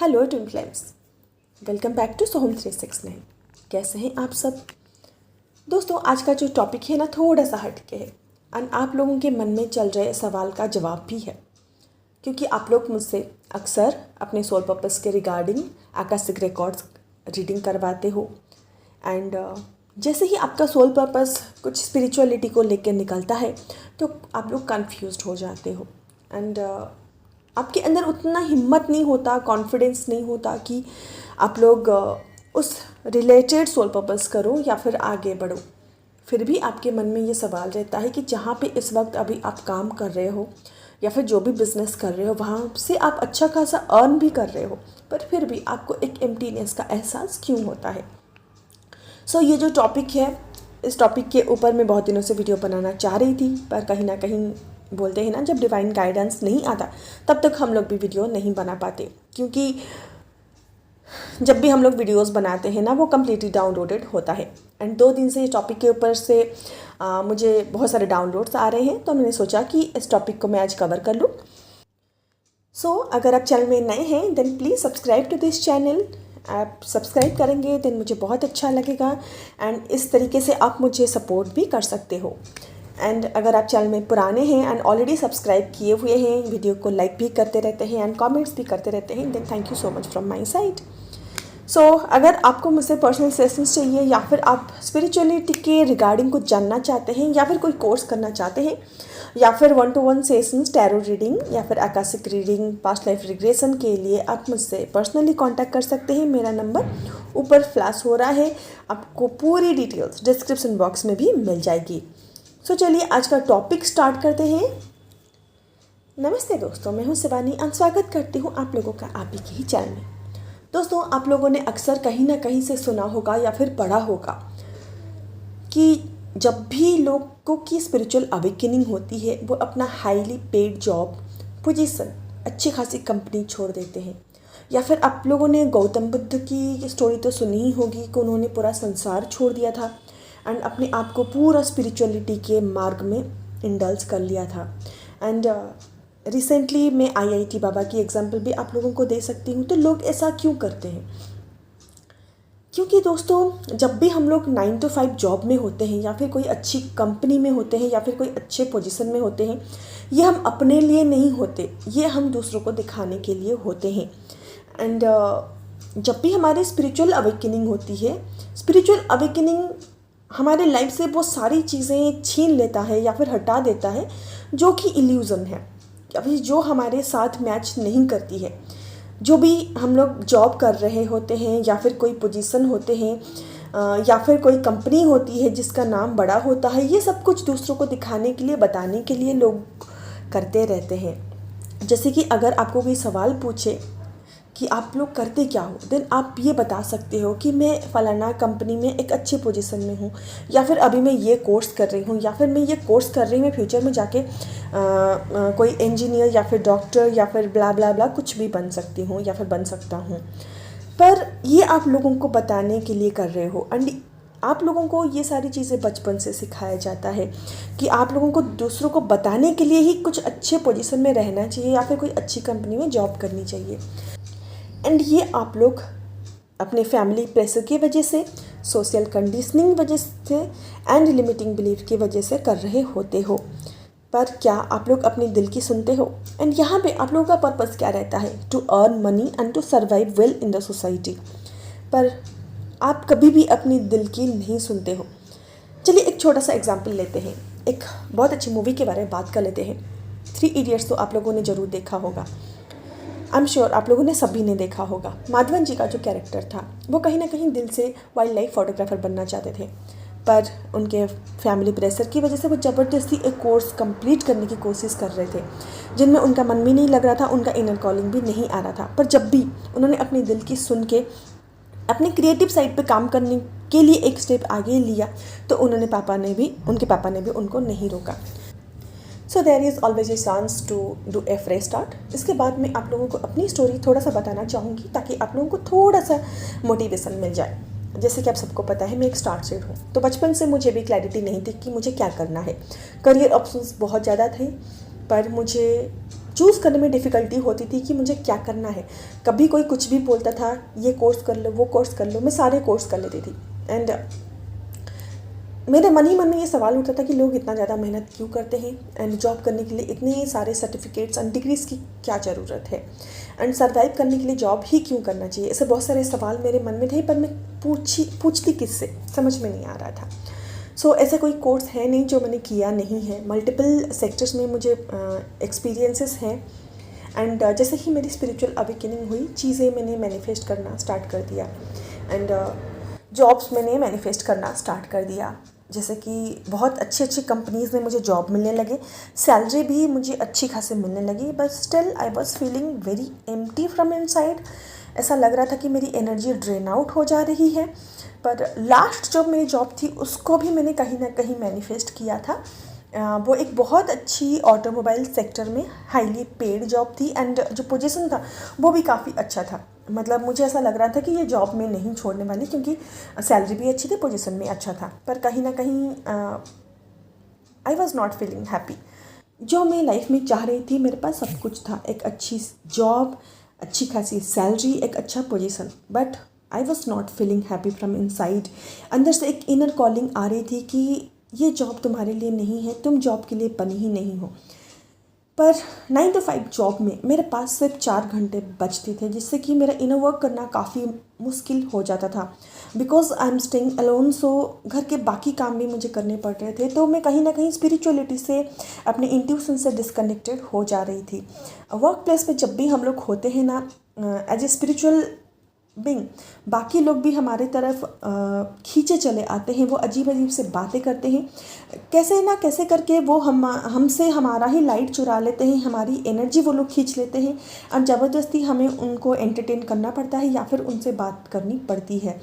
Hello twin flames, welcome back to Soham 369। कैसे हैं आप सब दोस्तों? आज का जो टॉपिक है ना, थोड़ा सा हटके है और आप लोगों के मन में चल रहे सवाल का जवाब भी है, क्योंकि आप लोग मुझसे अक्सर अपने सोल पर्पस के रिगार्डिंग आकाशिक रिकॉर्ड्स रीडिंग करवाते हो। एंड जैसे ही आपका सोल पर्पस कुछ स्पिरिचुअलिटी को लेकर निकलता है तो आप लोग कन्फ्यूज्ड हो जाते हो। एंड आपके अंदर उतना हिम्मत नहीं होता, कॉन्फिडेंस नहीं होता कि आप लोग उस रिलेटेड सोल पर्पस करो या फिर आगे बढ़ो। फिर भी आपके मन में ये सवाल रहता है कि जहाँ पे इस वक्त अभी आप काम कर रहे हो या फिर जो भी बिज़नेस कर रहे हो वहाँ से आप अच्छा खासा अर्न भी कर रहे हो, पर फिर भी आपको एक एम्प्टीनेस का एहसास क्यों होता है। सो ये जो टॉपिक है, इस टॉपिक के ऊपर मैं बहुत दिनों से वीडियो बनाना चाह रही थी, पर कहीं ना कहीं बोलते हैं ना, जब डिवाइन गाइडेंस नहीं आता तब तक हम लोग भी वीडियो नहीं बना पाते, क्योंकि जब भी हम लोग वीडियोस बनाते हैं ना वो कम्प्लीटली डाउनलोडेड होता है। एंड 2 दिन से इस टॉपिक के ऊपर से मुझे बहुत सारे डाउनलोड्स आ रहे हैं, तो मैंने सोचा कि इस टॉपिक को मैं आज कवर कर लूँ। सो अगर आप चैनल में नए हैं then please subscribe to this channel. आप सब्सक्राइब करेंगे देन मुझे बहुत अच्छा लगेगा एंड इस तरीके से आप मुझे सपोर्ट भी कर सकते हो। एंड अगर आप चैनल में पुराने हैं एंड ऑलरेडी सब्सक्राइब किए हुए हैं, वीडियो को लाइक भी करते रहते हैं एंड कमेंट्स भी करते रहते हैं, then thank you so much from my side. So अगर आपको मुझसे पर्सनल सेशंस चाहिए या फिर आप स्पिरिचुअलिटी के रिगार्डिंग कुछ जानना चाहते हैं या फिर कोई कोर्स करना चाहते हैं या फिर 1-to-1 सेशंस, टैरो रीडिंग या फिर Akashic reading, past life regression के लिए आप मुझसे पर्सनली कांटेक्ट कर सकते हैं। मेरा नंबर ऊपर फ्लैश हो रहा है, आपको पूरी डिटेल्स डिस्क्रिप्शन बॉक्स में भी मिल जाएगी। सो चलिए आज का टॉपिक स्टार्ट करते हैं। नमस्ते दोस्तों, मैं हूं शिवानी और स्वागत करती हूं आप लोगों का आप ही के ही चैनल में। दोस्तों, आप लोगों ने अक्सर कहीं ना कहीं से सुना होगा या फिर पढ़ा होगा कि जब भी लोगों की स्पिरिचुअल अवेकनिंग होती है वो अपना हाईली पेड जॉब, पोजीशन, अच्छी खासी कंपनी छोड़ देते हैं। या फिर आप लोगों ने गौतम बुद्ध की स्टोरी तो सुनी ही होगी कि उन्होंने पूरा संसार छोड़ दिया था एंड अपने आप को पूरा स्पिरिचुअलिटी के मार्ग में इंडल्ज कर लिया था। एंड रिसेंटली मैं आईआईटी बाबा की एग्जांपल भी आप लोगों को दे सकती हूँ। तो लोग ऐसा क्यों करते हैं? क्योंकि दोस्तों, जब भी हम लोग 9 to 5 जॉब में होते हैं या फिर कोई अच्छी कंपनी में होते हैं या फिर कोई अच्छे पोजीशन में होते हैं, ये हम अपने लिए नहीं होते, ये हम दूसरों को दिखाने के लिए होते हैं। एंड जब भी हमारी स्पिरिचुअल अवेकनिंग होती है, स्पिरिचुअल अवेकनिंग हमारे लाइफ से वो सारी चीज़ें छीन लेता है या फिर हटा देता है जो कि इल्यूज़न है या फिर जो हमारे साथ मैच नहीं करती है। जो भी हम लोग जॉब कर रहे होते हैं या फिर कोई पोजीशन होते हैं या फिर कोई कंपनी होती है जिसका नाम बड़ा होता है, ये सब कुछ दूसरों को दिखाने के लिए, बताने के लिए लोग करते रहते हैं। जैसे कि अगर आपको कोई सवाल पूछे कि आप लोग करते क्या हो, देन आप ये बता सकते हो कि मैं फ़लाना कंपनी में एक अच्छी पोजीशन में हूँ, या फिर अभी मैं ये कोर्स कर रही हूँ, या फिर मैं ये कोर्स कर रही हूँ, मैं फ्यूचर में जाके कोई इंजीनियर या फिर डॉक्टर या फिर ब्ला ब्ला ब्ला कुछ भी बन सकती हूँ या फिर बन सकता हूँ। पर ये आप लोगों को बताने के लिए कर रहे हो। एंड आप लोगों को ये सारी चीज़ें बचपन से सिखाया जाता है कि आप लोगों को दूसरों को बताने के लिए ही कुछ अच्छे पोजीशन में रहना चाहिए या फिर कोई अच्छी कंपनी में जॉब करनी चाहिए। एंड ये आप लोग अपने फैमिली प्रेशर की वजह से, सोशल कंडीशनिंग वजह से एंड लिमिटिंग बिलीफ की वजह से कर रहे होते हो। पर क्या आप लोग अपने दिल की सुनते हो? एंड यहाँ पे आप लोगों का पर्पस क्या रहता है? To earn money and to survive well in the society. पर आप कभी भी अपनी दिल की नहीं सुनते हो। चलिए एक छोटा सा एग्जाम्पल लेते हैं। एक बहुत अच्छी मूवी के बारे में बात कर लेते हैं। 3 इडियट्स तो आप लोगों ने ज़रूर देखा होगा। आई एम श्योर आप लोगों ने सभी ने देखा होगा। माधवन जी का जो कैरेक्टर था वो कहीं ना कहीं दिल से वाइल्ड लाइफ फोटोग्राफर बनना चाहते थे, पर उनके फैमिली प्रेशर की वजह से वो ज़बरदस्ती एक कोर्स कंप्लीट करने की कोशिश कर रहे थे जिनमें उनका मन भी नहीं लग रहा था, उनका इनर कॉलिंग भी नहीं आ रहा था। पर जब भी उन्होंने अपने दिल की सुन के अपने क्रिएटिव साइड पे काम करने के लिए एक स्टेप आगे लिया तो उनके पापा ने भी उनको नहीं रोका। So there is always a chance to do a fresh start. इसके बाद मैं आप लोगों को अपनी स्टोरी थोड़ा सा बताना चाहूँगी ताकि आप लोगों को थोड़ा सा मोटिवेशन मिल जाए। जैसे कि आप सबको पता है मैं एक स्टार सेड हूँ, तो बचपन से मुझे भी क्लैरिटी नहीं थी कि मुझे क्या करना है। करियर ऑप्शंस बहुत ज़्यादा थे, पर मुझे चूज़ करने में डिफ़िकल्टी होती थी कि मुझे क्या करना है। कभी कोई कुछ भी बोलता था, ये कोर्स कर लो, वो कोर्स कर लो, मैं सारे कोर्स कर लेती थी। एंड मेरे मन ही मन में ये सवाल उठता था कि लोग इतना ज़्यादा मेहनत क्यों करते हैं एंड जॉब करने के लिए इतने सारे सर्टिफिकेट्स एंड डिग्रीज़ की क्या ज़रूरत है, एंड सर्वाइव करने के लिए जॉब ही क्यों करना चाहिए। ऐसे बहुत सारे सवाल मेरे मन में थे, पर मैं पूछती किससे, समझ में नहीं आ रहा था। सो ऐसे कोई कोर्स है नहीं जो मैंने किया नहीं है। मल्टीपल सेक्टर्स में मुझे एक्सपीरियंसेस हैं। एंड जैसे ही मेरी स्पिरिचुअल अवेकनिंग हुई, चीज़ें मैंने मैनिफेस्ट करना स्टार्ट कर दिया। एंड जॉब्स मैंने मैनिफेस्ट करना स्टार्ट कर दिया। जैसे कि बहुत अच्छी अच्छी कंपनीज़ में मुझे जॉब मिलने लगे, सैलरी भी मुझे अच्छी खासी मिलने लगी, but still I was feeling very empty from inside. ऐसा लग रहा था कि मेरी एनर्जी ड्रेन आउट हो जा रही है। पर लास्ट जो मेरी जॉब थी उसको भी मैंने कहीं ना कहीं मैनिफेस्ट किया था। वो एक बहुत अच्छी ऑटोमोबाइल सेक्टर में हाईली पेड जॉब थी, एंड जो पोजीशन था वो भी काफ़ी अच्छा था। मतलब मुझे ऐसा लग रहा था कि ये जॉब मैं नहीं छोड़ने वाली, क्योंकि सैलरी भी अच्छी थी, पोजीशन भी अच्छा था। पर कहीं ना कहीं I was not feeling happy. जो मैं लाइफ में चाह रही थी, मेरे पास सब कुछ था, एक अच्छी जॉब, अच्छी खासी सैलरी, एक अच्छा position, but I was not feeling happy from inside. अंदर से एक इनर कॉलिंग आ रही थी कि ये जॉब तुम्हारे लिए नहीं है, तुम जॉब के लिए बनी ही नहीं हो। पर 9 to 5 जॉब में मेरे पास सिर्फ 4 घंटे बचते थे, जिससे कि मेरा इनर वर्क करना काफ़ी मुश्किल हो जाता था। Because I am staying alone, so घर के बाकी काम भी मुझे करने पड़ रहे थे। तो मैं कहीं ना कहीं स्पिरिचुअलिटी से, अपने इंट्यूशन से डिस्कनेक्टेड हो जा रही थी। वर्क प्लेस पे जब भी हम लोग होते हैं ना, एज ए स्पिरिचुअल बिंग, बाकी लोग भी हमारे तरफ खींचे चले आते हैं। वो अजीब अजीब से बातें करते हैं, कैसे ना कैसे करके वो हमसे हमारा ही लाइट चुरा लेते हैं, हमारी एनर्जी वो लोग खींच लेते हैं, और ज़बरदस्ती हमें उनको एंटरटेन करना पड़ता है या फिर उनसे बात करनी पड़ती है।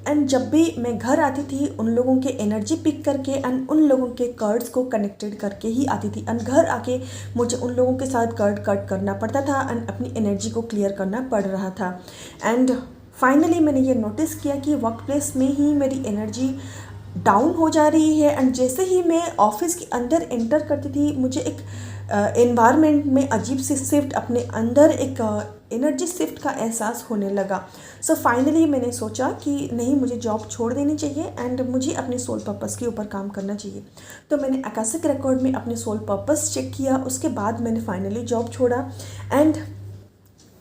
एंड जब भी मैं घर आती थी, उन लोगों के एनर्जी पिक करके एंड उन लोगों के कर्ड्स को कनेक्टेड करके ही आती थी। एंड घर आके मुझे उन लोगों के साथ कर्ड कट करना पड़ता था एंड अपनी एनर्जी को क्लियर करना पड़ रहा था। एंड फाइनली मैंने ये नोटिस किया कि वर्क प्लेस में ही मेरी एनर्जी डाउन हो जा रही है। एंड जैसे ही मैं ऑफिस के अंदर एंटर करती थी, मुझे एक एनवायरनमेंट में अजीब सी शिफ्ट, अपने अंदर एक एनर्जी शिफ्ट का एहसास होने लगा। सो फाइनली मैंने सोचा कि नहीं, मुझे जॉब छोड़ देनी चाहिए एंड मुझे अपने सोल पर्पस के ऊपर काम करना चाहिए। तो मैंने आकाशिक रिकॉर्ड में अपने सोल पर्पस चेक किया, उसके बाद मैंने फाइनली जॉब छोड़ा एंड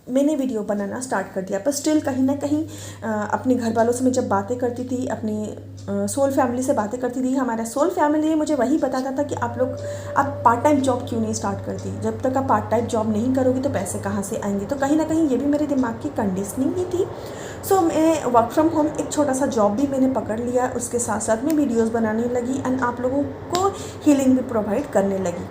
मैंने वीडियो बनाना स्टार्ट कर दिया। पर स्टिल कहीं ना कहीं अपने घर वालों से मैं जब बातें करती थी, अपनी सोल फैमिली से बातें करती थी, हमारा सोल फैमिली मुझे वही बताता था कि आप पार्ट टाइम जॉब क्यों नहीं स्टार्ट करती, जब तक आप पार्ट टाइम जॉब नहीं करोगी तो पैसे कहाँ से आएंगे। तो कहीं ना कहीं ये भी मेरे दिमाग की कंडीशनिंग ही थी। सो मैं वर्क फ्रॉम होम एक छोटा सा जॉब भी मैंने पकड़ लिया, उसके साथ साथ मैं वीडियोज़ बनाने लगी एंड आप लोगों को हीलिंग भी प्रोवाइड करने लगी।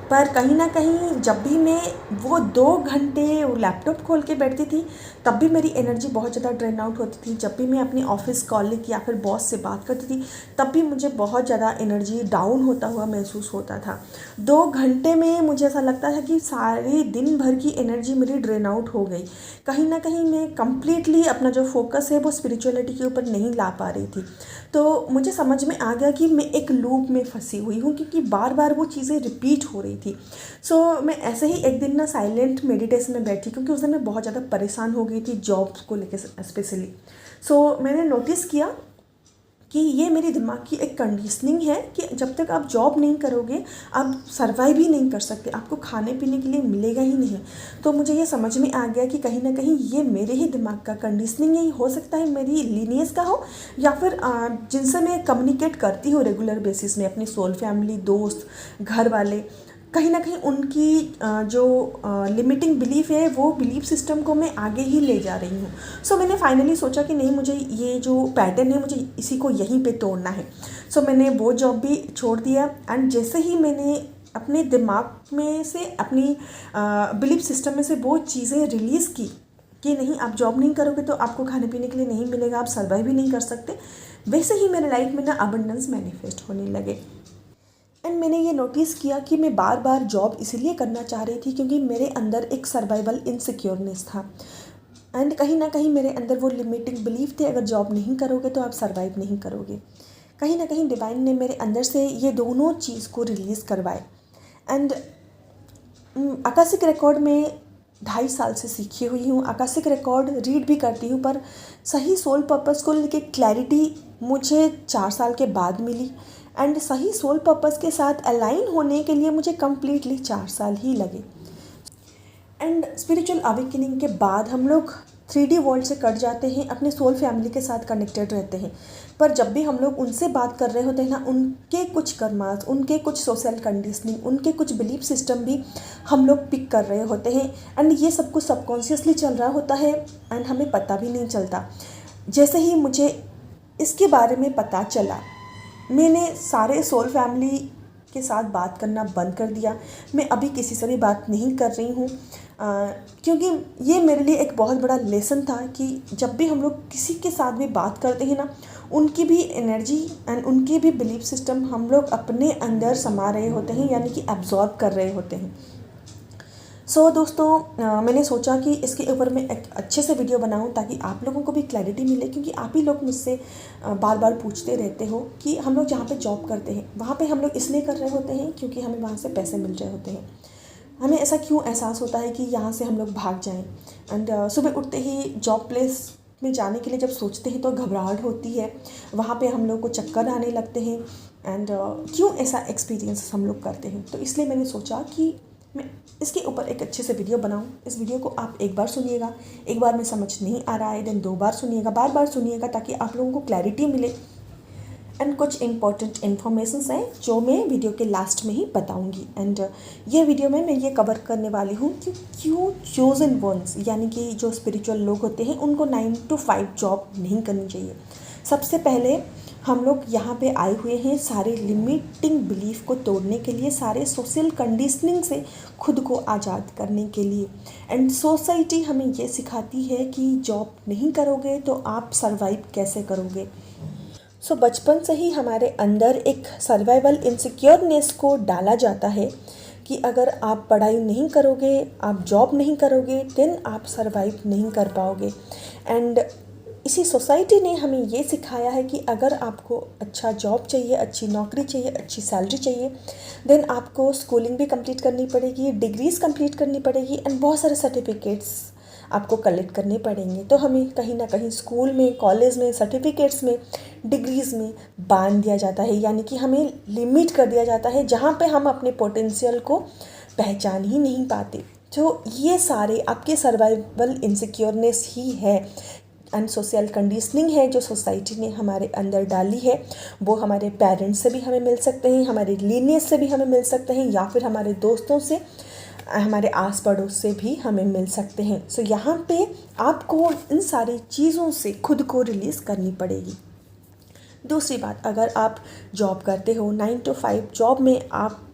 पर कहीं ना कहीं जब भी मैं वो 2 घंटे लैपटॉप खोल के बैठती थी, तब भी मेरी एनर्जी बहुत ज़्यादा ड्रेन आउट होती थी। जब भी मैं अपनी ऑफिस कॉलीग या फिर बॉस से बात करती थी, तब भी मुझे बहुत ज़्यादा एनर्जी डाउन होता हुआ महसूस होता था। 2 घंटे में मुझे ऐसा लगता था कि सारे दिन भर की एनर्जी मेरी ड्रेन आउट हो गई। कहीं ना कहीं मैं कम्प्लीटली अपना जो फोकस है वो स्पिरिचुअलिटी के ऊपर नहीं ला पा रही थी। तो मुझे समझ में आ गया कि मैं एक लूप में फंसी हुई हूँ, क्योंकि बार बार वो चीज़ें रिपीट हो रही थी। सो मैं ऐसे ही एक दिन ना साइलेंट मेडिटेशन में बैठी, क्योंकि उस दिन मैं बहुत ज़्यादा परेशान हो गई थी जॉब्स को लेकर स्पेशली। सो मैंने नोटिस किया कि ये मेरे दिमाग की एक कंडीशनिंग है कि जब तक आप जॉब नहीं करोगे, आप सर्वाइव ही नहीं कर सकते, आपको खाने पीने के लिए मिलेगा ही नहीं। तो मुझे ये समझ में आ गया कि कहीं ना कहीं ये मेरे ही दिमाग का कंडीशनिंग ही हो सकता है, मेरी लीनियस का हो, या फिर जिनसे मैं कम्युनिकेट करती हूँ रेगुलर बेसिस में, अपनी सोल फैमिली, दोस्त, घर वाले, कहीं ना कहीं उनकी जो लिमिटिंग बिलीफ है, वो बिलीफ सिस्टम को मैं आगे ही ले जा रही हूँ। सो मैंने फाइनली सोचा कि नहीं, मुझे ये जो पैटर्न है, मुझे इसी को यहीं पे तोड़ना है। सो मैंने वो जॉब भी छोड़ दिया एंड जैसे ही मैंने अपने दिमाग में से, अपनी बिलीफ सिस्टम में से वो चीज़ें रिलीज़ की कि नहीं, आप जॉब नहीं करोगे तो आपको खाने पीने के लिए नहीं मिलेगा, आप सर्वाइव भी नहीं कर सकते, वैसे ही मेरे लाइफ में ना अबंडेंस मैनिफेस्ट होने लगे। एंड मैंने ये नोटिस किया कि मैं बार बार जॉब इसलिए करना चाह रही थी क्योंकि मेरे अंदर एक सर्वाइवल इनसिक्योरनेस था एंड कहीं ना कहीं मेरे अंदर वो लिमिटिंग बिलीफ थे, अगर जॉब नहीं करोगे तो आप सर्वाइव नहीं करोगे। कहीं ना कहीं डिवाइन ने मेरे अंदर से ये दोनों चीज़ को रिलीज़ करवाए एंड आकाशिक रिकॉर्ड में 2.5 साल से सीखी हुई हूँ। आकाशिक रिकॉर्ड रीड भी करती हूँ, पर सही सोल पर्पस को लेके क्लैरिटी मुझे 4 साल के बाद मिली। एंड सही सोल पर्पस के साथ अलाइन होने के लिए मुझे कम्प्लीटली 4 साल ही लगे। एंड स्पिरिचुअल अवेकनिंग के बाद हम लोग 3D वर्ल्ड से कट जाते हैं, अपने सोल फैमिली के साथ कनेक्टेड रहते हैं। पर जब भी हम लोग उनसे बात कर रहे होते हैं ना, उनके कुछ कर्मास, उनके कुछ सोशल कंडीशनिंग, उनके कुछ बिलीफ सिस्टम भी हम लोग पिक कर रहे होते हैं। एंड ये सब कुछ सबकॉन्शियसली चल रहा होता है एंड हमें पता भी नहीं चलता। जैसे ही मुझे इसके बारे में पता चला, मैंने सारे सोल फैमिली के साथ बात करना बंद कर दिया। मैं अभी किसी से भी बात नहीं कर रही हूँ, क्योंकि ये मेरे लिए एक बहुत बड़ा लेसन था कि जब भी हम लोग किसी के साथ भी बात करते हैं ना, उनकी भी एनर्जी एंड उनकी भी बिलीफ सिस्टम हम लोग अपने अंदर समा रहे होते हैं, यानी कि एब्जॉर्ब कर रहे होते हैं। दोस्तों, मैंने सोचा कि इसके ऊपर मैं एक अच्छे से वीडियो बनाऊं ताकि आप लोगों को भी क्लैरिटी मिले, क्योंकि आप ही लोग मुझसे बार बार पूछते रहते हो कि हम लोग जहाँ पे जॉब करते हैं वहाँ पे हम लोग इसलिए कर रहे होते हैं क्योंकि हमें वहाँ से पैसे मिल रहे होते हैं। हमें ऐसा क्यों एहसास होता है कि यहाँ से हम लोग भाग जाएं। एंड सुबह उठते ही जॉब प्लेस में जाने के लिए जब सोचते हैं तो घबराहट होती है, वहाँ पे हम लोग को चक्कर आने लगते हैं। एंड क्यों ऐसा एक्सपीरियंस हम लोग करते हैं, तो इसलिए मैंने सोचा कि मैं इसके ऊपर एक अच्छे से वीडियो बनाऊं। इस वीडियो को आप एक बार सुनिएगा, एक बार में समझ नहीं आ रहा है देन 2 बार सुनिएगा, बार बार सुनिएगा, ताकि आप लोगों को क्लैरिटी मिले। एंड कुछ इंपॉर्टेंट इन्फॉर्मेशंस हैं जो मैं वीडियो के लास्ट में ही बताऊंगी। एंड ये वीडियो में मैं ये कवर करने वाली हूँ कि क्यों चोजन वंस, यानी कि जो स्पिरिचुअल लोग होते हैं, उनको 9 to 5 जॉब नहीं करनी चाहिए। सबसे पहले हम लोग यहाँ पे आए हुए हैं सारे लिमिटिंग बिलीफ को तोड़ने के लिए, सारे सोशल कंडीशनिंग से खुद को आज़ाद करने के लिए। एंड सोसाइटी हमें ये सिखाती है कि जॉब नहीं करोगे तो आप सर्वाइव कैसे करोगे। बचपन से ही हमारे अंदर एक सर्वाइवल इनसिक्योरनेस को डाला जाता है कि अगर आप पढ़ाई नहीं करोगे, आप जॉब नहीं करोगे, देन आप सर्वाइव नहीं कर पाओगे। एंड इसी सोसाइटी ने हमें ये सिखाया है कि अगर आपको अच्छा जॉब चाहिए, अच्छी नौकरी चाहिए, अच्छी सैलरी चाहिए, देन आपको स्कूलिंग भी कंप्लीट करनी पड़ेगी, डिग्रीज़ कंप्लीट करनी पड़ेगी एंड बहुत सारे सर्टिफिकेट्स आपको कलेक्ट करने पड़ेंगे। तो हमें कहीं ना कहीं स्कूल में, कॉलेज में, सर्टिफिकेट्स में, डिग्रीज़ में बांध दिया जाता है, यानी कि हमें लिमिट कर दिया जाता है जहाँ पे हम अपने पोटेंशियल को पहचान ही नहीं पाते। तो ये सारे आपके सर्वाइवल इनसिक्योरनेस ही है एंड सोशल कंडीशनिंग है जो सोसाइटी ने हमारे अंदर डाली है। वो हमारे पेरेंट्स से भी हमें मिल सकते हैं, हमारे लीनियस से भी हमें मिल सकते हैं, या फिर हमारे दोस्तों से, हमारे आस पड़ोस से भी हमें मिल सकते हैं। यहाँ पे आपको इन सारी चीज़ों से खुद को रिलीज़ करनी पड़ेगी। दूसरी बात, अगर आप जॉब करते हो 9 to 5 जॉब में आपको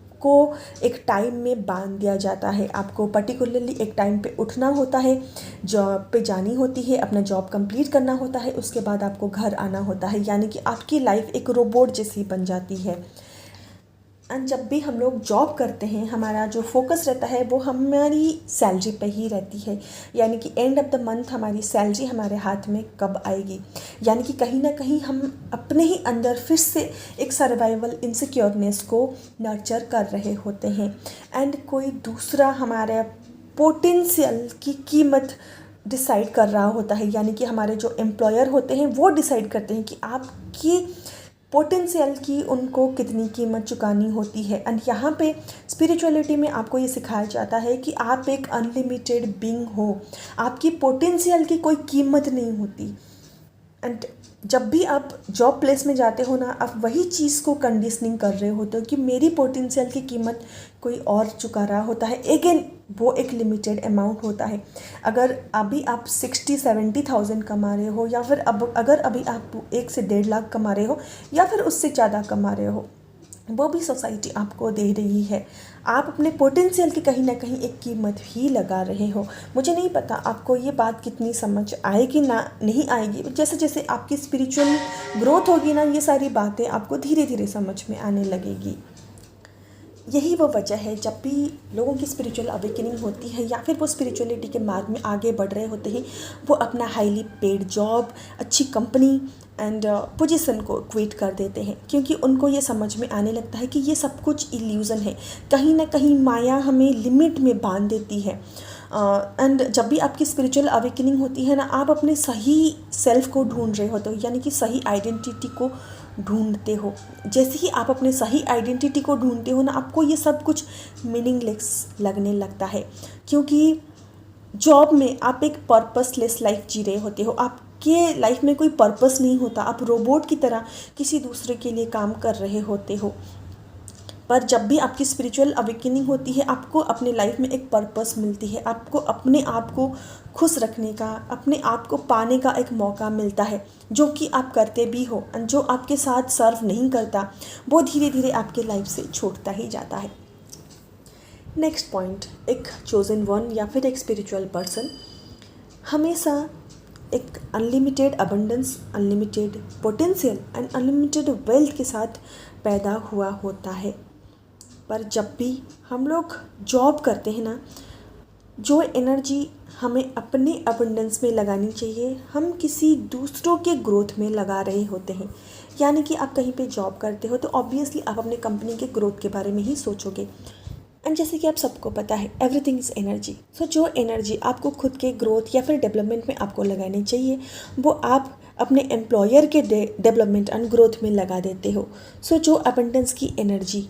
एक टाइम में बांध दिया जाता है। आपको पर्टिकुलरली एक टाइम पे उठना होता है, जॉब पे जानी होती है, अपना जॉब कंप्लीट करना होता है, उसके बाद आपको घर आना होता है, यानी कि आपकी लाइफ एक रोबोट जैसी बन जाती है। एंड जब भी हम लोग जॉब करते हैं, हमारा जो फोकस रहता है वो हमारी सैलरी पे ही रहती है, यानी कि एंड ऑफ द मंथ हमारी सैलरी हमारे हाथ में कब आएगी। यानी कि कहीं ना कहीं हम अपने ही अंदर फिर से एक सर्वाइवल इनसिक्योरनेस को नर्चर कर रहे होते हैं। एंड कोई दूसरा हमारे पोटेंशियल की कीमत डिसाइड कर रहा होता है, यानी कि हमारे जो एम्प्लॉयर होते हैं वो डिसाइड करते हैं कि आपकी पोटेंशियल की उनको कितनी कीमत चुकानी होती है। एंड यहाँ पे स्पिरिचुअलिटी में आपको ये सिखाया जाता है कि आप एक अनलिमिटेड बीइंग हो, आपकी पोटेंशियल की कोई कीमत नहीं होती। एंड जब भी आप जॉब प्लेस में जाते हो ना, आप वही चीज़ को कंडीशनिंग कर रहे होते हो कि मेरी पोटेंशियल की कीमत कोई और चुका रहा होता है। अगेन वो एक लिमिटेड अमाउंट होता है। अगर अभी आप 60-70,000 कमा रहे हो, या फिर अगर अभी आप 1 से 1.5 लाख कमा रहे हो, या फिर उससे ज़्यादा कमा रहे हो, वो भी सोसाइटी आपको दे रही है। आप अपने पोटेंशियल की कहीं ना कहीं एक कीमत ही लगा रहे हो। मुझे नहीं पता आपको ये बात कितनी समझ आएगी ना नहीं आएगी। जैसे जैसे आपकी स्पिरिचुअल ग्रोथ होगी ना, ये सारी बातें आपको धीरे धीरे समझ में आने लगेगी। यही वो वजह है जब भी लोगों की स्पिरिचुअल अवेकनिंग होती है या फिर वो स्पिरिचुअलिटी के मार्ग में आगे बढ़ रहे होते हैं, वो अपना हाईली पेड जॉब, अच्छी कंपनी एंड पोजीशन को क्विट कर देते हैं, क्योंकि उनको ये समझ में आने लगता है कि ये सब कुछ इल्यूज़न है। कहीं ना कहीं माया हमें लिमिट में बांध देती है। एंड जब भी आपकी स्पिरिचुअल अवेकनिंग होती है ना, आप अपने सही सेल्फ को ढूंढ रहे होते हो, यानी कि सही आइडेंटिटी को ढूंढते हो। जैसे ही आप अपने सही आइडेंटिटी को ढूंढते हो ना, आपको ये सब कुछ मीनिंगलेस लगने लगता है, क्योंकि जॉब में आप एक पर्पसलेस लाइफ जी रहे होते हो। आपके लाइफ में कोई पर्पस नहीं होता, आप रोबोट की तरह किसी दूसरे के लिए काम कर रहे होते हो। पर जब भी आपकी स्पिरिचुअल अवेकनिंग होती है, आपको अपने लाइफ में एक पर्पस मिलती है, आपको अपने आप को खुश रखने का, अपने आप को पाने का एक मौका मिलता है, जो कि आप करते भी हो। और जो आपके साथ सर्व नहीं करता, वो धीरे धीरे आपके लाइफ से छूटता ही जाता है। नेक्स्ट पॉइंट, एक चोजन वन या फिर एक स्पिरिचुअल पर्सन हमेशा एक unlimited abundance, unlimited potential and unlimited wealth के साथ पैदा हुआ होता है। पर जब भी हम लोग जॉब करते हैं ना, जो एनर्जी हमें अपने अबंडेंस में लगानी चाहिए, हम किसी दूसरों के ग्रोथ में लगा रहे होते हैं। यानी कि आप कहीं पे जॉब करते हो तो ऑब्वियसली आप अपने कंपनी के ग्रोथ के बारे में ही सोचोगे। एंड जैसे कि आप सबको पता है, एवरीथिंग इज़ एनर्जी। सो जो एनर्जी आपको खुद के ग्रोथ या फिर डेवलपमेंट में आपको लगानी चाहिए, वो आप अपने एम्प्लॉयर के डेवलपमेंट एंड ग्रोथ में लगा देते हो। सो जो अबंडेंस की एनर्जी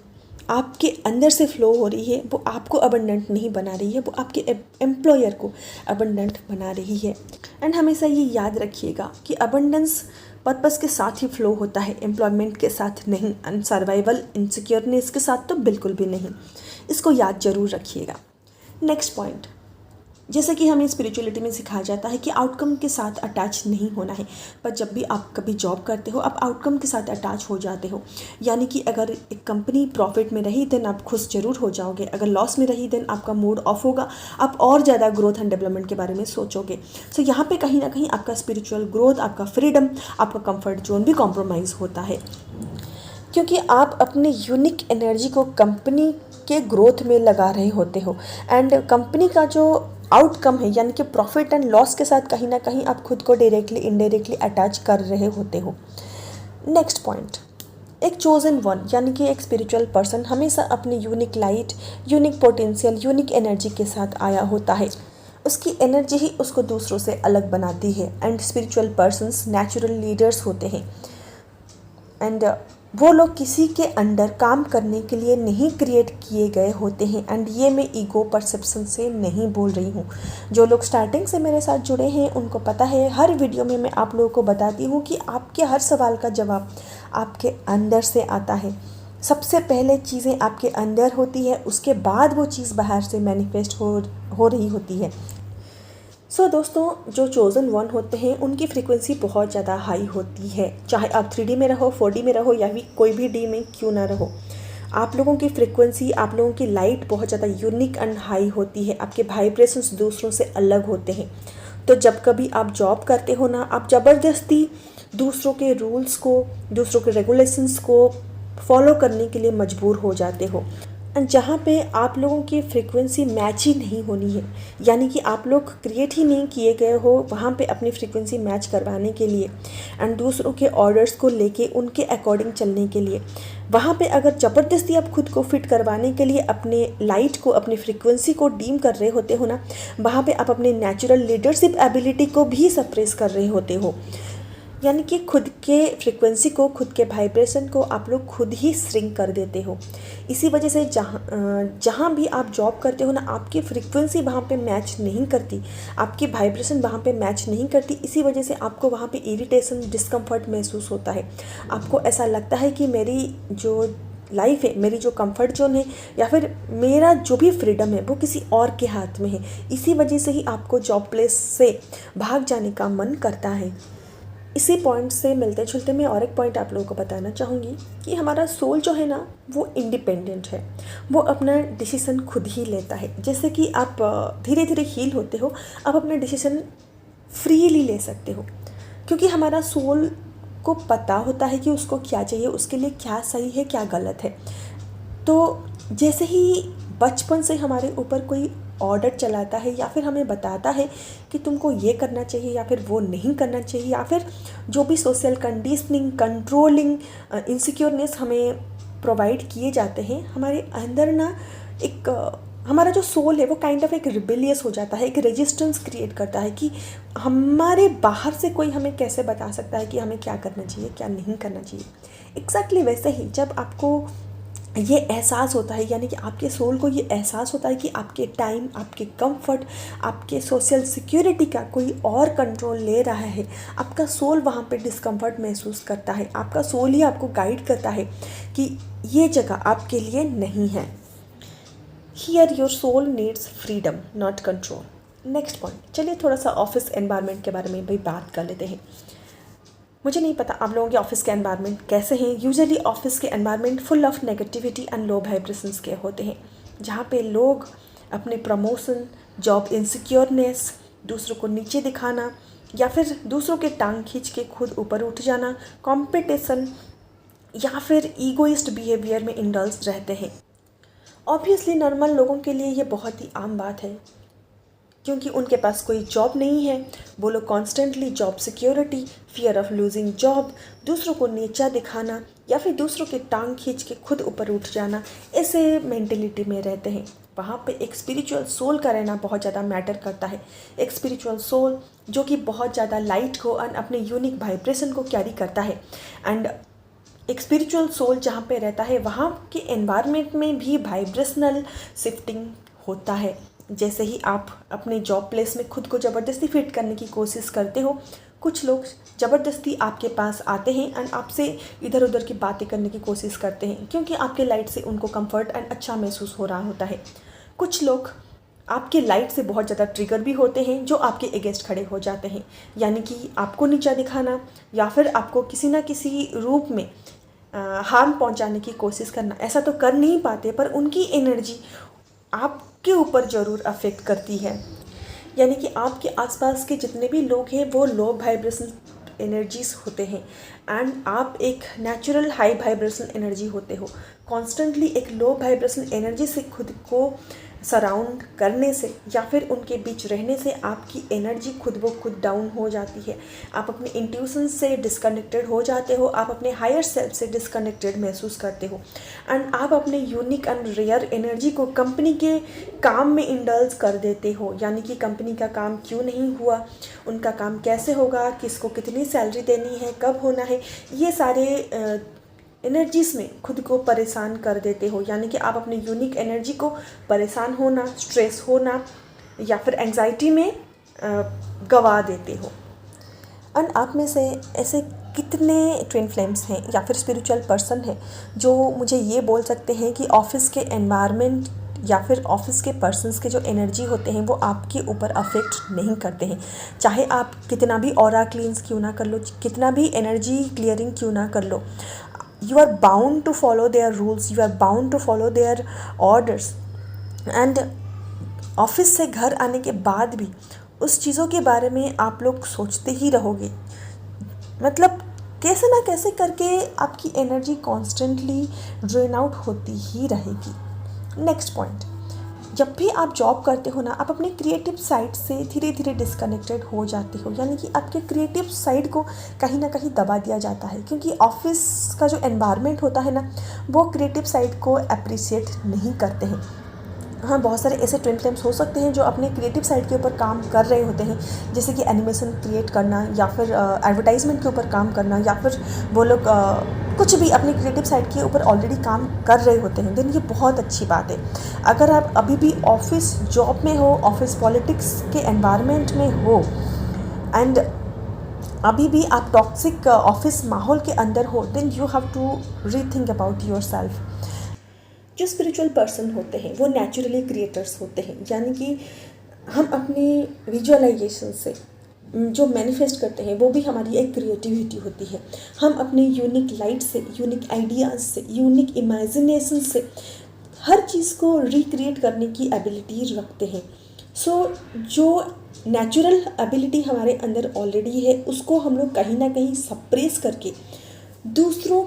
आपके अंदर से फ्लो हो रही है, वो आपको अबंडेंट नहीं बना रही है, वो आपके एम्प्लॉयर को अबंडेंट बना रही है। एंड हमेशा ये याद रखिएगा कि अबंडेंस पर्पस के साथ ही फ्लो होता है, एम्प्लॉयमेंट के साथ नहीं, एंड सर्वाइवल इनसिक्योरनेस के साथ तो बिल्कुल भी नहीं। इसको याद जरूर रखिएगा। नेक्स्ट पॉइंट, जैसे कि हमें स्पिरिचुअलिटी में सिखाया जाता है कि आउटकम के साथ अटैच नहीं होना है, पर जब भी आप कभी जॉब करते हो, आप आउटकम के साथ अटैच हो जाते हो। यानी कि अगर एक कंपनी प्रॉफिट में रही देन आप खुश जरूर हो जाओगे, अगर लॉस में रही देन आपका मूड ऑफ होगा, आप और ज़्यादा ग्रोथ एंड डेवलपमेंट के बारे में सोचोगे। सो यहाँ पे कहीं ना कहीं आपका स्पिरिचुअल ग्रोथ, आपका फ्रीडम, आपका कंफर्ट जोन भी कॉम्प्रोमाइज़ होता है, क्योंकि आप अपने यूनिक एनर्जी को कंपनी के ग्रोथ में लगा रहे होते हो। एंड कंपनी का जो आउटकम है, यानी कि प्रॉफिट एंड लॉस के साथ कहीं ना कहीं आप खुद को डायरेक्टली इनडायरेक्टली अटैच कर रहे होते हो। नेक्स्ट पॉइंट, एक चोजन वन यानी कि एक स्पिरिचुअल पर्सन हमेशा अपनी unique light, unique potential, unique energy के साथ आया होता है। उसकी एनर्जी ही उसको दूसरों से अलग बनाती है। And spiritual persons natural leaders होते हैं। एंड वो लोग किसी के अंडर काम करने के लिए नहीं क्रिएट किए गए होते हैं। एंड ये मैं ईगो परसेप्शन से नहीं बोल रही हूँ। जो लोग स्टार्टिंग से मेरे साथ जुड़े हैं उनको पता है, हर वीडियो में मैं आप लोगों को बताती हूँ कि आपके हर सवाल का जवाब आपके अंदर से आता है। सबसे पहले चीज़ें आपके अंदर होती है, उसके बाद वो चीज़ बाहर से मैनिफेस्ट हो रही होती है। सो दोस्तों, जो चोज़न वन होते हैं उनकी फ्रीक्वेंसी बहुत ज़्यादा हाई होती है। चाहे आप 3D में रहो, 4D में रहो या फिर कोई भी डी में क्यों ना रहो, आप लोगों की फ्रीक्वेंसी, आप लोगों की लाइट बहुत ज़्यादा यूनिक एंड हाई होती है। आपके वाइब्रेशंस दूसरों से अलग होते हैं। तो जब कभी आप जॉब करते हो ना, आप ज़बरदस्ती दूसरों के रूल्स को, दूसरों के रेगुलेशंस को फॉलो करने के लिए मजबूर हो जाते हो। एंड जहाँ पे आप लोगों की फ्रीक्वेंसी मैच ही नहीं होनी है, यानी कि आप लोग क्रिएट ही नहीं किए गए हो वहाँ पे अपनी फ्रीक्वेंसी मैच करवाने के लिए एंड दूसरों के ऑर्डर्स को लेके उनके अकॉर्डिंग चलने के लिए, वहाँ पे अगर ज़बरदस्ती आप खुद को फिट करवाने के लिए अपने लाइट को, अपनी फ्रीक्वेंसी को डीम कर रहे होते हो ना, वहाँ पे आप अपने नेचुरल लीडरशिप एबिलिटी को भी सप्रेस कर रहे होते हो। यानी कि खुद के फ्रीक्वेंसी को, खुद के वाइब्रेशन को आप लोग खुद ही श्रिंक कर देते हो। इसी वजह से जहाँ भी आप जॉब करते हो ना, आपकी फ्रीक्वेंसी वहाँ पे मैच नहीं करती, आपकी वाइब्रेशन वहाँ पे मैच नहीं करती। इसी वजह से आपको वहाँ पे इरिटेशन, डिस्कम्फर्ट महसूस होता है। आपको ऐसा लगता है कि मेरी जो लाइफ है, मेरी जो कंफर्ट जोन है या फिर मेरा जो भी फ्रीडम है वो किसी और के हाथ में है। इसी वजह से ही आपको जॉब प्लेस से भाग जाने का मन करता है। इसी पॉइंट से मिलते जुलते मैं और एक पॉइंट आप लोगों को बताना चाहूँगी कि हमारा सोल जो है ना, वो इंडिपेंडेंट है, वो अपना डिसीज़न खुद ही लेता है। जैसे कि आप धीरे धीरे हील होते हो, आप अपना डिसीज़न फ्रीली ले सकते हो, क्योंकि हमारा सोल को पता होता है कि उसको क्या चाहिए, उसके लिए क्या सही है, क्या गलत है। तो जैसे ही बचपन से हमारे ऊपर कोई ऑर्डर चलाता है या फिर हमें बताता है कि तुमको ये करना चाहिए या फिर वो नहीं करना चाहिए, या फिर जो भी सोशल कंडीशनिंग, कंट्रोलिंग, इनसिक्योरनेस हमें प्रोवाइड किए जाते हैं, हमारे अंदर ना एक हमारा जो सोल है वो काइंड ऑफ एक रिबेलियस हो जाता है, एक रेजिस्टेंस क्रिएट करता है कि हमारे बाहर से कोई हमें कैसे बता सकता है कि हमें क्या करना चाहिए, क्या नहीं करना चाहिए। एग्जैक्टली वैसे ही जब आपको ये एहसास होता है, यानी कि आपके सोल को ये एहसास होता है कि आपके टाइम, आपके कंफर्ट, आपके सोशल सिक्योरिटी का कोई और कंट्रोल ले रहा है, आपका सोल वहाँ पे डिस्कम्फर्ट महसूस करता है। आपका सोल ही आपको गाइड करता है कि ये जगह आपके लिए नहीं है। Here your soul needs freedom, not control. Next point, चलिए थोड़ा सा ऑफिस एनवायरनमेंट के बारे में भी बात कर लेते हैं। मुझे नहीं पता आप लोगों के ऑफिस के एनवायरनमेंट कैसे हैं। यूजुअली ऑफिस के environment full of negativity and low vibrations के होते हैं, जहाँ पे लोग अपने प्रमोशन, जॉब इनसिक्योरनेस, दूसरों को नीचे दिखाना या फिर दूसरों के टांग खींच के खुद ऊपर उठ जाना, कंपटीशन या फिर ईगोइस्ट बिहेवियर में इंडल्ज रहते हैं। ऑब्वियसली नॉर्मल लोगों के लिए ये बहुत ही आम बात है, क्योंकि उनके पास कोई जॉब नहीं है। वो लोग constantly job security, fear of losing job, दूसरों को नीचा दिखाना या फिर दूसरों की टांग खींच के खुद ऊपर उठ जाना, ऐसे मेंटेलिटी में रहते हैं। वहाँ पे एक स्पिरिचुअल सोल का रहना बहुत ज़्यादा मैटर करता है। एक स्पिरिचुअल सोल जो कि बहुत ज़्यादा लाइट को और अपने यूनिक वाइब्रेशन को कैरी करता है। एंड एक स्पिरिचुअल सोल जहाँ पे रहता है वहाँ के एनवायरनमेंट में भी वाइब्रेशनल शिफ्टिंग होता है। जैसे ही आप अपने जॉब प्लेस में खुद को ज़बरदस्ती फिट करने की कोशिश करते हो, कुछ लोग ज़बरदस्ती आपके पास आते हैं एंड आपसे इधर उधर की बातें करने की कोशिश करते हैं, क्योंकि आपके लाइट से उनको कंफर्ट एंड अच्छा महसूस हो रहा होता है। कुछ लोग आपके लाइट से बहुत ज़्यादा ट्रिगर भी होते हैं, जो आपके अगेंस्ट खड़े हो जाते हैं, यानी कि आपको नीचा दिखाना या फिर आपको किसी ना किसी रूप में हार्म पहुंचाने की कोशिश करना। ऐसा तो कर नहीं पाते, पर उनकी एनर्जी आपके ऊपर ज़रूर अफेक्ट करती है। यानी कि आपके आसपास के जितने भी लोग हैं वो लो वाइब्रेशन एनर्जीज होते हैं एंड आप एक नेचुरल हाई वाइब्रेशन एनर्जी होते हो। कॉन्स्टेंटली एक लो वाइब्रेशन एनर्जी से खुद को सराउंड करने से या फिर उनके बीच रहने से आपकी एनर्जी खुद ब खुद डाउन हो जाती है। आप अपने इंट्यूशन से डिस्कनेक्टेड हो जाते हो, आप अपने हायर सेल्फ से डिस्कनेक्टेड महसूस करते हो एंड आप अपने यूनिक एंड रेयर एनर्जी को कंपनी के काम में इंडल्ज कर देते हो। यानी कि कंपनी का काम क्यों नहीं हुआ, उनका काम कैसे होगा, किसको कितनी सैलरी देनी है, कब होना है, ये सारे एनर्जीज़ में खुद को परेशान कर देते हो। यानी कि आप अपनी यूनिक एनर्जी को परेशान होना, स्ट्रेस होना या फिर एंजाइटी में गवा देते हो। एंड आप में से ऐसे कितने ट्विन फ्लेम्स हैं या फिर स्पिरिचुअल पर्सन हैं जो मुझे ये बोल सकते हैं कि ऑफिस के एनवायरनमेंट या फिर ऑफिस के पर्सन्स के जो एनर्जी होते हैं वो आपके ऊपर अफेक्ट नहीं करते हैं। चाहे आप कितना भी ऑरा क्लींस क्यों ना कर लो, कितना भी एनर्जी क्लियरिंग क्यों ना कर लो, you are bound to follow their rules, you are bound to follow their orders। and office से घर आने के बाद भी उस चीज़ों के बारे में आप लोग सोचते ही रहोगे। मतलब कैसे ना कैसे करके आपकी एनर्जी कॉन्स्टेंटली ड्रेन आउट होती ही रहेगी। नेक्स्ट पॉइंट, जब भी आप जॉब करते हो ना, आप अपने क्रिएटिव साइड से धीरे धीरे डिस्कनेक्टेड हो जाते हो। यानी कि आपके क्रिएटिव साइड को कहीं ना कहीं दबा दिया जाता है, क्योंकि ऑफिस का जो एनवायरनमेंट होता है ना, वो क्रिएटिव साइड को अप्रिशिएट नहीं करते हैं। हाँ, बहुत सारे ऐसे ट्विन फ्लेम्स हो सकते हैं जो अपने क्रिएटिव साइड के ऊपर काम कर रहे होते हैं, जैसे कि एनिमेशन क्रिएट करना या फिर एडवर्टाइजमेंट के ऊपर काम करना, या फिर वो लोग कुछ भी अपने क्रिएटिव साइड के ऊपर ऑलरेडी काम कर रहे होते हैं। देन ये बहुत अच्छी बात है। अगर आप अभी भी ऑफिस जॉब में हो, ऑफिस पॉलिटिक्स के एनवायरनमेंट में हो एंड अभी भी आप टॉक्सिक ऑफिस माहौल के अंदर हो, then you have to rethink about yourself. जो स्पिरिचुअल पर्सन होते हैं वो नेचुरली क्रिएटर्स होते हैं। यानी कि हम अपने विजुअलाइजेशन से जो मैनिफेस्ट करते हैं वो भी हमारी एक क्रिएटिविटी होती है। हम अपने यूनिक लाइट से, यूनिक आइडियाज़ से, यूनिक इमेजिनेशन से हर चीज़ को रिक्रिएट करने की एबिलिटी रखते हैं। जो नेचुरल एबिलिटी हमारे अंदर ऑलरेडी है, उसको हम लोग कहीं ना कहीं सप्रेस करके दूसरों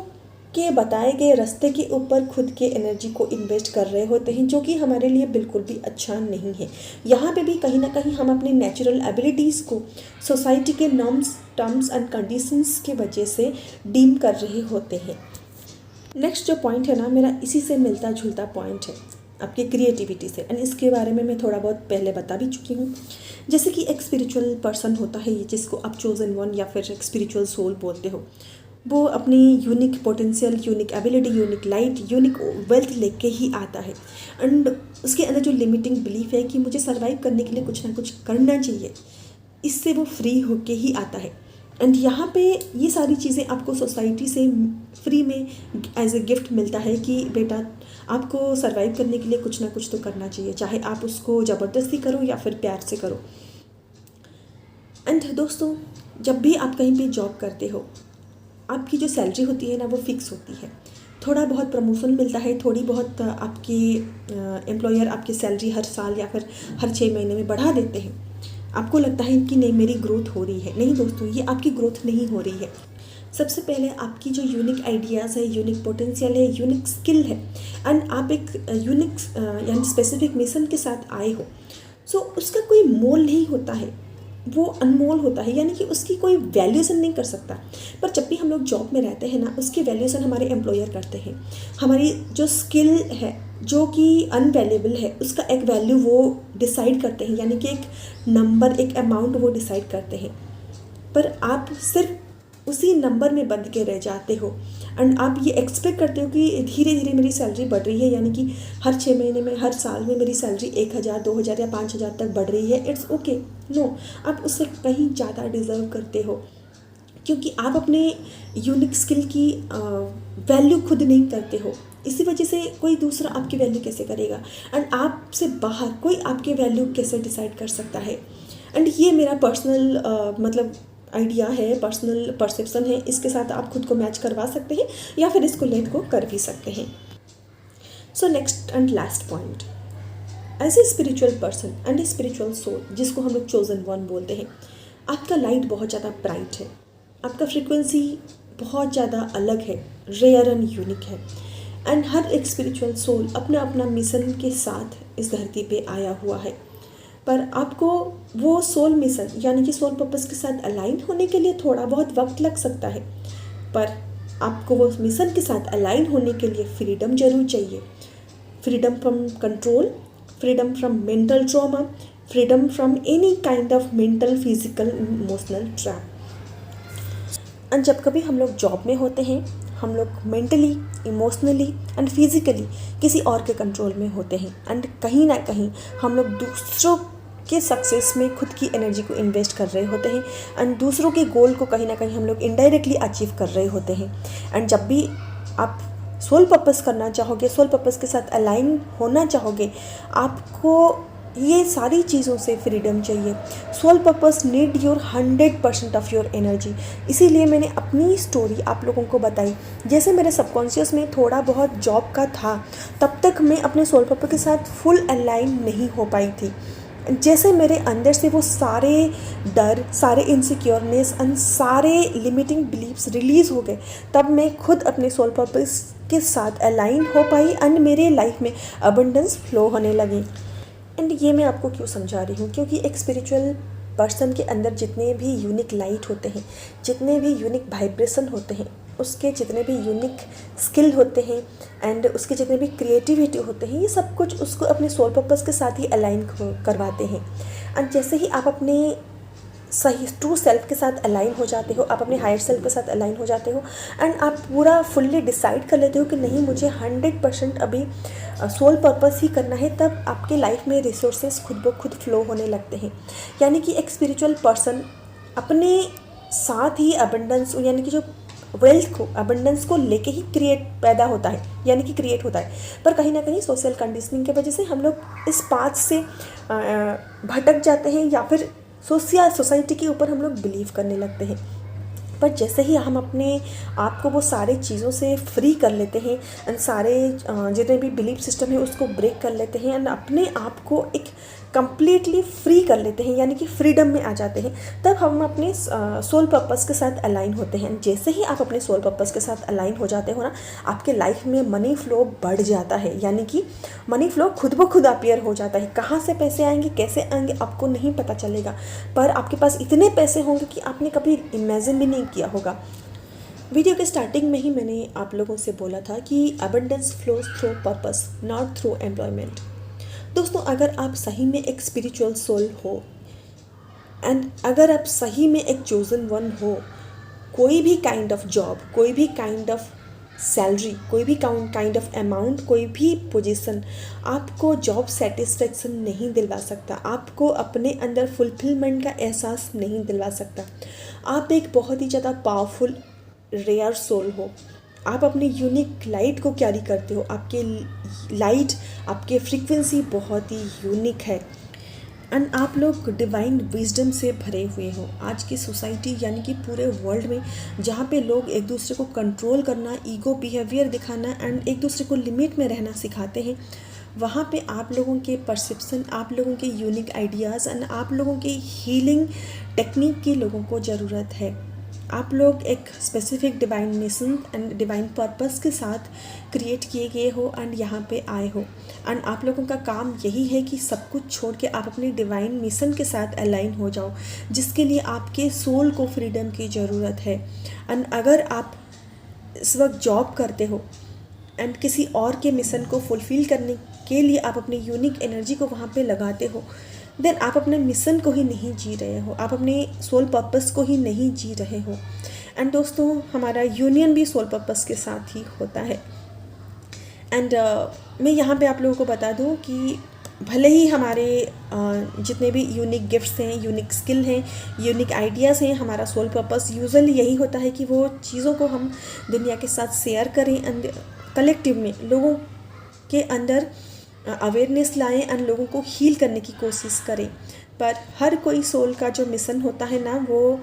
के बताए गए रास्ते के ऊपर खुद के एनर्जी को इन्वेस्ट कर रहे होते हैं, जो कि हमारे लिए बिल्कुल भी अच्छा नहीं है। यहाँ पे भी कहीं ना कहीं हम अपनी नेचुरल एबिलिटीज़ को सोसाइटी के नॉर्म्स, टर्म्स एंड कंडीशंस के वजह से डीम कर रहे होते हैं। नेक्स्ट जो पॉइंट है ना, मेरा इसी से मिलता जुलता पॉइंट है, आपकी क्रिएटिविटी से। एंड इसके बारे में मैं थोड़ा बहुत पहले बता भी चुकी हूँ। जैसे कि एक स्पिरिचुअल पर्सन होता है, जिसको आप चोजन वन या फिर एक स्पिरिचुअल सोल बोलते हो, वो अपनी unique potential, unique ability, unique light, unique wealth लेके ही आता है। एंड उसके अंदर जो लिमिटिंग बिलीफ है कि मुझे सर्वाइव करने के लिए कुछ ना कुछ करना चाहिए, इससे वो फ्री होके ही आता है। एंड यहाँ पे ये सारी चीज़ें आपको सोसाइटी से फ्री में एज ए गिफ्ट मिलता है कि बेटा आपको सर्वाइव करने के लिए कुछ ना कुछ तो करना चाहिए, चाहे आप उसको ज़बरदस्ती करो या फिर प्यार से करो। एंड दोस्तों, जब भी आप कहीं पे जॉब करते हो, आपकी जो सैलरी होती है ना, वो फिक्स होती है। थोड़ा बहुत प्रमोशन मिलता है, थोड़ी बहुत आपकी एम्प्लॉयर आपकी सैलरी हर साल या फिर हर 6 महीने में बढ़ा देते हैं। आपको लगता है कि नहीं मेरी ग्रोथ हो रही है। नहीं दोस्तों, ये आपकी ग्रोथ नहीं हो रही है। सबसे पहले आपकी जो यूनिक आइडियाज़ है, यूनिक पोटेंशियल है, यूनिक स्किल है, एंड आप एक यूनिक यानी स्पेसिफिक मिशन के साथ आए हो, सो उसका कोई मोल नहीं होता है, वो अनमोल होता है, यानी कि उसकी कोई वैल्यूशन नहीं कर सकता। पर जब भी हम लोग जॉब में रहते हैं ना, उसकी वैल्यूशन हमारे एम्प्लॉयर करते हैं। हमारी जो स्किल है जो कि अनवैल्यूएबल है, उसका एक वैल्यू वो डिसाइड करते हैं, यानी कि एक नंबर, एक अमाउंट वो डिसाइड करते हैं। पर आप सिर्फ उसी नंबर में बंध के रह जाते हो एंड आप ये एक्सपेक्ट करते हो कि धीरे धीरे मेरी सैलरी बढ़ रही है, यानी कि हर 6 महीने में, हर साल में मेरी सैलरी 1,000, 2,000 या 5,000 तक बढ़ रही है। It's okay. नो, आप उससे कहीं ज़्यादा डिज़र्व करते हो, क्योंकि आप अपने यूनिक स्किल की वैल्यू खुद नहीं करते हो। इसी वजह से कोई दूसरा आपकी वैल्यू कैसे करेगा, एंड आपसे बाहर कोई आपकी वैल्यू कैसे डिसाइड कर सकता है। एंड ये मेरा पर्सनल मतलब आइडिया है, पर्सनल परसेप्शन है। इसके साथ आप खुद को मैच करवा सकते हैं या फिर इसको लेट को कर भी सकते हैं। So next and last point, as a spiritual person and a spiritual soul, जिसको हम लोग चोजन वन बोलते हैं, आपका लाइट बहुत ज़्यादा ब्राइट है, आपका फ्रीक्वेंसी बहुत ज़्यादा अलग है, रेयर एंड यूनिक है। एंड हर एक स्पिरिचुअल सोल अपना अपना मिशन के साथ इस धरती पे आया हुआ है। पर आपको वो सोल मिशन यानी कि सोल पर्पस के साथ अलाइन होने के लिए थोड़ा बहुत वक्त लग सकता है, पर आपको वो मिशन के साथ अलाइन होने के लिए फ्रीडम जरूर चाहिए। Freedom from control, freedom from mental trauma, freedom from any kind of mental, physical, emotional trap. And जब कभी हम लोग जॉब में होते हैं, हम लोग मेंटली, इमोशनली एंड फिजिकली किसी और के कंट्रोल में होते हैं। एंड कहीं ना कहीं हम लोग दूसरों के सक्सेस में खुद की एनर्जी को इन्वेस्ट कर रहे होते हैं, एंड दूसरों के गोल को कहीं ना कहीं हम लोग इनडायरेक्टली अचीव कर रहे होते हैं। एंड जब भी आप सोल पर्पस करना चाहोगे, सोल पर्पस के साथ अलाइन होना चाहोगे, आपको ये सारी चीज़ों से फ्रीडम चाहिए। Soul purpose need your 100% of your energy. इसीलिए मैंने अपनी स्टोरी आप लोगों को बताई। जैसे मेरे सबकॉन्शियस में थोड़ा बहुत जॉब का था, तब तक मैं अपने सोल पर्पस के साथ फुल अलाइन नहीं हो पाई थी। जैसे मेरे अंदर से वो सारे डर, सारे इनसिक्योरनेस एंड सारे लिमिटिंग बिलीव्स रिलीज़ हो गए, तब मैं खुद अपने सोल पर्पस के साथ अलाइन हो पाई एंड मेरे लाइफ में अबंडेंस फ्लो होने लगी। एंड ये मैं आपको क्यों समझा रही हूँ, क्योंकि एक स्पिरिचुअल पर्सन के अंदर जितने भी यूनिक लाइट होते हैं, जितने भी यूनिक वाइब्रेशन होते हैं, उसके जितने भी यूनिक स्किल होते हैं एंड उसके जितने भी क्रिएटिविटी होते हैं, ये सब कुछ उसको अपने सोल पर्पस के साथ ही अलाइन करवाते हैं। एंड जैसे ही आप अपने सही ट्रू सेल्फ के साथ अलाइन हो जाते हो, आप अपने हायर सेल्फ के साथ अलाइन हो जाते हो एंड आप पूरा फुल्ली डिसाइड कर लेते हो कि नहीं मुझे 100% अभी सोल पर्पस ही करना है, तब आपके लाइफ में रिसोर्सेज खुद ब खुद फ्लो होने लगते हैं। यानी कि एक स्पिरिचुअल पर्सन अपने साथ ही अबंडेंस यानी कि जो वेल्थ को, अबंडेंस को लेके ही पैदा होता है, यानी कि क्रिएट होता है। पर कहीं ना कहीं सोशल कंडीशनिंग की वजह से हम लोग इस पाथ से भटक जाते हैं या फिर सोसाइटी के ऊपर हम लोग बिलीव करने लगते हैं। पर जैसे ही हम अपने आप को वो सारे चीज़ों से फ्री कर लेते हैं एंड सारे जितने भी बिलीफ सिस्टम है उसको ब्रेक कर लेते हैं एंड अपने आप को एक कंप्लीटली फ्री कर लेते हैं, यानी कि फ्रीडम में आ जाते हैं, तब हम अपने सोल पर्पस के साथ अलाइन होते हैं। जैसे ही आप अपने सोल पर्पस के साथ अलाइन हो जाते हो ना, आपके लाइफ में मनी फ्लो बढ़ जाता है, यानी कि मनी फ्लो खुद ब खुद अपीयर हो जाता है। कहाँ से पैसे आएंगे, कैसे आएंगे, आपको नहीं पता चलेगा, पर आपके पास इतने पैसे होंगे कि आपने कभी इमेजिन भी नहीं किया होगा। वीडियो के स्टार्टिंग में ही मैंने आप लोगों से बोला था कि abundance flows through purpose, not through employment. दोस्तों, अगर आप सही में एक स्पिरिचुअल सोल हो एंड अगर आप सही में एक चोजन वन हो, कोई भी काइंड ऑफ जॉब, कोई भी काइंड ऑफ सैलरी, कोई भी काइंड ऑफ अमाउंट, कोई भी पोजीशन आपको जॉब सेटिस्फेक्शन नहीं दिलवा सकता, आपको अपने अंदर फुलफिलमेंट का एहसास नहीं दिलवा सकता। आप एक बहुत ही ज़्यादा पावरफुल रेयर सोल हो। आप अपनी यूनिक लाइट को कैरी करते हो। आपके लाइट, आपके फ्रीक्वेंसी बहुत ही यूनिक है एंड आप लोग डिवाइन विजडम से भरे हुए हो। आज की सोसाइटी यानी कि पूरे वर्ल्ड में जहाँ पे लोग एक दूसरे को कंट्रोल करना, ईगो बिहेवियर दिखाना एंड एक दूसरे को लिमिट में रहना सिखाते हैं, वहाँ पे आप लोगों के परसेप्शन, आप लोगों के यूनिक आइडियाज़ एंड आप लोगों के हीलिंग टेक्निक की लोगों को ज़रूरत है। आप लोग एक specific divine mission and divine purpose के साथ क्रिएट किए गए हो एंड यहाँ पे आए हो एंड आप लोगों का काम यही है कि सब कुछ छोड़ के आप अपने डिवाइन मिशन के साथ अलाइन हो जाओ, जिसके लिए आपके सोल को फ्रीडम की ज़रूरत है। एंड अगर आप इस वक्त जॉब करते हो एंड किसी और के मिशन को फुलफ़िल करने के लिए आप अपनी यूनिक एनर्जी को वहाँ पे लगाते हो, देन आप अपने मिशन को ही नहीं जी रहे हो, आप अपने सोल पर्पस को ही नहीं जी रहे हो। एंड दोस्तों, हमारा यूनियन भी सोल पर्पस के साथ ही होता है। एंड मैं यहाँ पे आप लोगों को बता दूँ कि भले ही हमारे जितने भी यूनिक गिफ्ट्स हैं, यूनिक स्किल हैं, यूनिक आइडियाज़ हैं, हमारा सोल पर्पस यूजुअली यही होता है कि वो चीज़ों को हम दुनिया के साथ शेयर करें एंड कलेक्टिव में लोगों के अंदर अवेयरनेस लाएं एंड लोगों को हील करने की कोशिश करें। पर हर कोई सोल का जो मिशन होता है ना, वो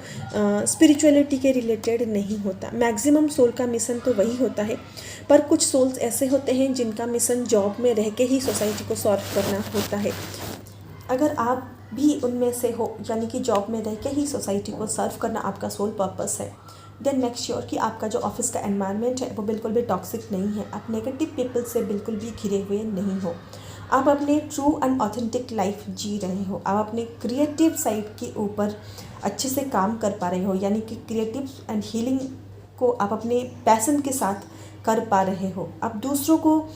स्पिरिचुअलिटी के रिलेटेड नहीं होता। मैक्सिमम सोल का मिशन तो वही होता है, पर कुछ सोल्स ऐसे होते हैं जिनका मिशन जॉब में रह के ही सोसाइटी को सॉल्व करना होता है। अगर आप भी उनमें से हो, यानी कि जॉब में रह के ही सोसाइटी को सर्व करना आपका सोल पर्पस है, देन मेक श्योर कि आपका जो ऑफिस का एनवायरनमेंट है वो बिल्कुल भी टॉक्सिक नहीं है, आप नेगेटिव पीपल से बिल्कुल भी घिरे हुए नहीं हो, आप अपने ट्रू एंड ऑथेंटिक लाइफ जी रहे हो, आप अपने क्रिएटिव साइड के ऊपर अच्छे से काम कर पा रहे हो, यानी कि क्रिएटिव एंड हीलिंग को आप अपने पैशन के साथ कर पा रहे हो, आप दूसरों को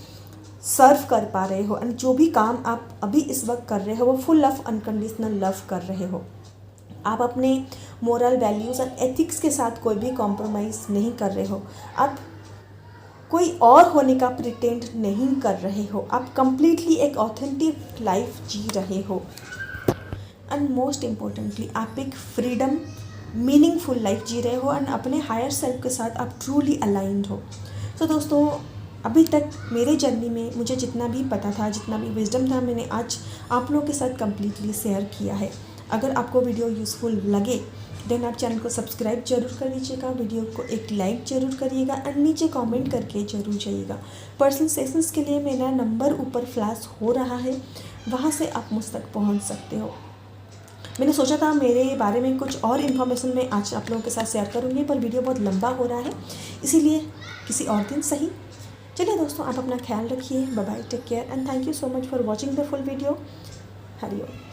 सर्व कर पा रहे हो एंड जो भी काम आप अभी इस वक्त कर रहे हो वो फुल ऑफ अनकंडीशनल लव कर रहे हो। आप अपने मोरल वैल्यूज़ एंड एथिक्स के साथ कोई भी कॉम्प्रोमाइज़ नहीं कर रहे हो, आप कोई और होने का प्रिटेंड नहीं कर रहे हो, आप कंप्लीटली एक ऑथेंटिक लाइफ जी रहे हो एंड मोस्ट इम्पोर्टेंटली आप एक फ्रीडम मीनिंगफुल लाइफ जी रहे हो एंड अपने हायर सेल्फ के साथ आप ट्रूली अलाइंड हो। तो दोस्तों, अभी तक मेरे जर्नी में मुझे जितना भी पता था, जितना भी विजडम था, मैंने आज आप लोगों के साथ कंप्लीटली शेयर किया है। अगर आपको वीडियो यूज़फुल लगे देन आप चैनल को सब्सक्राइब जरूर कर लीजिएगा, वीडियो को एक लाइक ज़रूर करिएगा एंड नीचे कमेंट करके ज़रूर जाइएगा। पर्सनल सेशंस के लिए मेरा नंबर ऊपर फ्लैश हो रहा है, वहाँ से आप मुझ तक पहुँच सकते हो। मैंने सोचा था मेरे बारे में कुछ और इन्फॉर्मेशन मैं आज आप लोगों के साथ शेयर करूँगी, पर वीडियो बहुत लंबा हो रहा है, इसीलिए किसी और दिन सही। चलिए दोस्तों, आप अपना ख्याल रखिए, bye bye, take care and thank you so much for watching the full video. Hari Om.